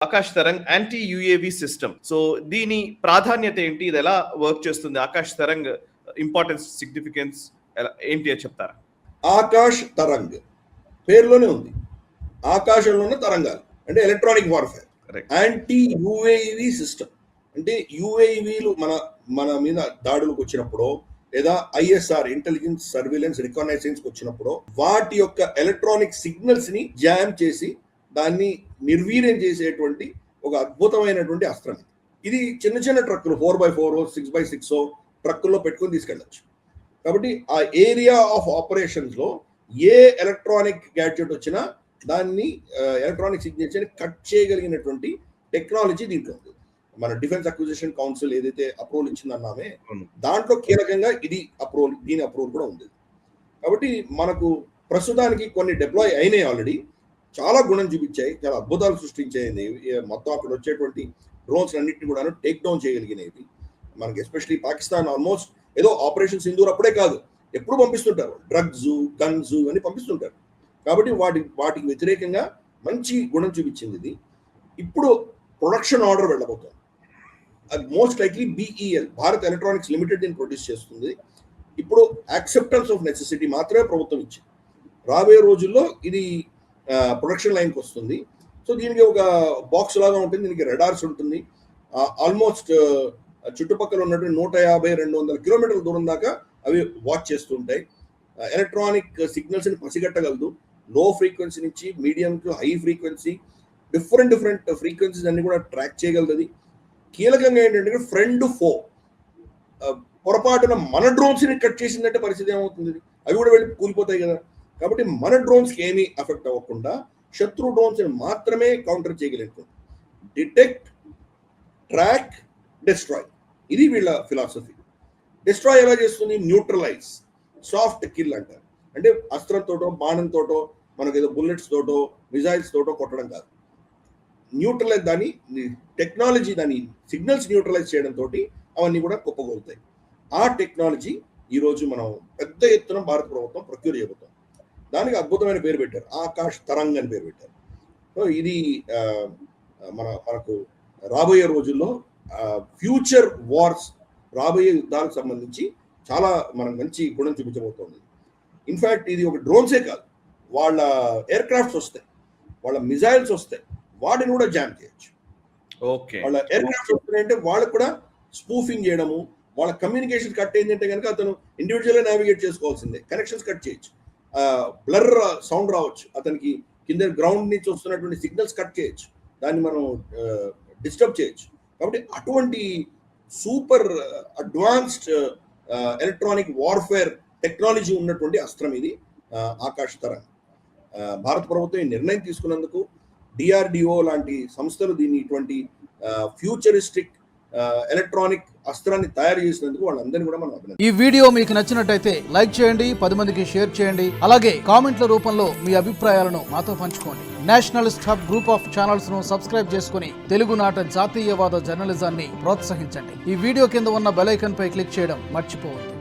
Akash Tarang anti UAV system. So దీని ప్రాధాన్యత ఏంటి, ఇది ఎలా వర్క్ చేస్తుంది, ఆకాశ్ తరంగ్ ఇంపార్టెన్స్ సిగ్నిఫికెన్స్ ఏంటి అని చెప్తారా? ఆకాశ్ తరంగ్ పేరులోనే ఉంది, ఆకాశంలోనే తరంగాలు అంటే electronic warfare. Anti UAV system అంటే యుఏవిలు మన మీద దాడులకు వచ్చినప్పుడు లేదా ఐఎస్ఆర్ ఇంటెలిజెన్స్ సర్వేలెన్స్ రికగ్నైజెన్స్ వచ్చినప్పుడు వాటి యొక్క ఎలక్ట్రానిక్ సిగ్నల్స్ ని జామ్ చేసి దాన్ని నిర్వీర్యం చేసేటువంటి ఒక అద్భుతమైనటువంటి అస్త్రం. ఇది చిన్న చిన్న ట్రక్కులు 4x4 6x6 ట్రక్కుల్లో పెట్టుకొని తీసుకెళ్ళచ్చు. కాబట్టి ఆ ఏరియా ఆఫ్ ఆపరేషన్స్ లో ఏ ఎలక్ట్రానిక్ గ్యాడ్జెట్ వచ్చినా దాన్ని ఎలక్ట్రానిక్ సిగ్నేచర్ కట్ చేయగలిగినటువంటి టెక్నాలజీ దీంట్లో ఉంది. మన డిఫెన్స్ అక్విజిషన్ కౌన్సిల్ ఏదైతే అప్రూవల్ ఇచ్చిందన్నామే దాంట్లో కీలకంగా దీని అప్రూవల్ కూడా ఉంది. కాబట్టి మనకు ప్రస్తుతానికి కొన్ని డిప్లాయ్ అయినాయి, ఆల్రెడీ చాలా గుణం చూపించాయి, చాలా అద్భుతాలు సృష్టించాయి. మొత్తం అక్కడ వచ్చేటువంటి డ్రోన్స్ అన్నింటినీ కూడా టేక్ డౌన్ చేయగలిగినవి. మనకి ఎస్పెషలీ పాకిస్తాన్ ఆల్మోస్ట్ ఏదో ఆపరేషన్ సింధూర్ అప్పుడే కాదు, ఎప్పుడు పంపిస్తుంటారు, డ్రగ్స్ గన్స్ ఇవన్నీ పంపిస్తుంటారు. కాబట్టి వాటికి వ్యతిరేకంగా మంచి గుణం చూపించింది ఇది. ఇప్పుడు ప్రొడక్షన్ ఆర్డర్ వెళ్ళబోతుంది. అది most likely BEL Bharat electronics limited దీన్ని ప్రొడ్యూస్ చేస్తుంది. ఇప్పుడు యాక్సెప్టెన్స్ ఆఫ్ నెసెసిటీ మాత్రమే ప్రభుత్వం ఇచ్చింది. రాబోయే రోజుల్లో ఇది ప్రొడక్షన్ లైన్కి వస్తుంది. సో దీనికి ఒక బాక్స్ లాగా ఉంటుంది, దీనికి రెడార్స్ ఉంటుంది. ఆల్మోస్ట్ చుట్టుపక్కల ఉన్నటువంటి 150-200 కిలోమీటర్ల దూరం దాకా అవి వాచ్ చేస్తుంటాయి. ఎలక్ట్రానిక్ సిగ్నల్స్ ని పసిగట్టగలదు. లో ఫ్రీక్వెన్సీ నుంచి medium to high frequency, different frequencies అన్ని కూడా ట్రాక్ చేయగలదు. కీలకంగా ఏంటంటే ఫ్రెండ్ ఫో, పొరపాటున మన డ్రోన్స్ ని కట్ చేసిందంటే పరిస్థితి ఏమవుతుంది, అవి కూడా వెళ్ళి కూలిపోతాయి కదా. కాబట్టి మన డ్రోన్స్ కి ఏమీ అఫెక్ట్ అవ్వకుండా శత్రు డ్రోన్స్ మాత్రమే కౌంటర్ చేయగలుగుతుంది. డిటెక్ట్, ట్రాక్, డిస్ట్రాయ్, ఇది వీళ్ళ ఫిలాసఫీ. డిస్ట్రాయ్ ఎలా చేస్తుంది? న్యూట్రలైజ్, సాఫ్ట్ కిల్ అంటారు. అంటే అస్త్రంతోటో బాణంతోటో మనకు ఏదో బుల్లెట్స్ తోటో మిజైల్స్ తోటో కొట్టడం కాదు. న్యూట్రలైజ్, దాని టెక్నాలజీ, దాని సిగ్నల్స్ న్యూట్రలైజ్ చేయడం తోటి అవన్నీ కూడా కుప్పగొలుతాయి. ఆ టెక్నాలజీ ఈరోజు మనం పెద్ద ఎత్తున భారత ప్రభుత్వం ప్రొక్యూర్ చేయబోతాం. దానికి అద్భుతమైన పేరు పెట్టారు, ఆకాశ్ తరంగ్ అని పేరు పెట్టారు. సో ఇది మనకు రాబోయే రోజుల్లో ఫ్యూచర్ వార్స్, రాబోయే యుద్ధాలకు సంబంధించి చాలా మనం మంచి గుణం చూపించబోతోంది. ఇన్ఫ్యాక్ట్ ఇది ఒక డ్రోన్సే కాదు, వాళ్ళ ఎయిర్ క్రాఫ్ట్స్ వస్తాయి, వాళ్ళ మిజైల్స్ వస్తాయి, వాటిని కూడా జామ్ చేయొచ్చు. వాళ్ళ ఎయిర్ క్రాఫ్ట్స్ వస్తున్నాయంటే వాళ్ళకు కూడా స్పూఫింగ్ చేయడము, వాళ్ళ కమ్యూనికేషన్ కట్ అయిందంటే కనుక అతను ఇండివిజువల్గా నావిగేట్ చేసుకోవాల్సిందే, కనెక్షన్స్ కట్ చేయొచ్చు, బ్లర్ సౌండ్ రావచ్చు, అతనికి కింద గ్రౌండ్ నుంచి వస్తున్నటువంటి సిగ్నల్స్ కట్ చేయొచ్చు, దాన్ని మనం డిస్టర్బ్ చేయొచ్చు. కాబట్టి అటువంటి super advanced electronic warfare technology ఉన్నటువంటి అస్త్రం ఇది ఆకాశ్ తరంగ్. భారత ప్రభుత్వం ఈ నిర్ణయం తీసుకున్నందుకు డిఆర్డిఓ లాంటి సంస్థలు దీన్ని ఇటువంటి ఫ్యూచరిస్టిక్ ఎలక్ట్రానిక్ అస్త్రాన్ని తయారు చేసినందుకు వాళ్ళందరినీ కూడా మనం అభినందించాలి. ఈ వీడియో మీకు నచ్చినట్టయితే లైక్ చేయండి, 10 మందికి షేర్ చేయండి, అలాగే కామెంట్ల రూపంలో మీ అభిప్రాయాలను మాతో పంచుకోండి. Nationalist hub group of channels ను సబ్స్క్రైబ్ చేసుకుని తెలుగునాట జాతీయవాద జర్నలిజాన్ని ప్రోత్సహించండి. ఈ వీడియో కింద ఉన్న బెల్ ఐకాన్ పై క్లిక్ చేయడం మర్చిపోవద్దు.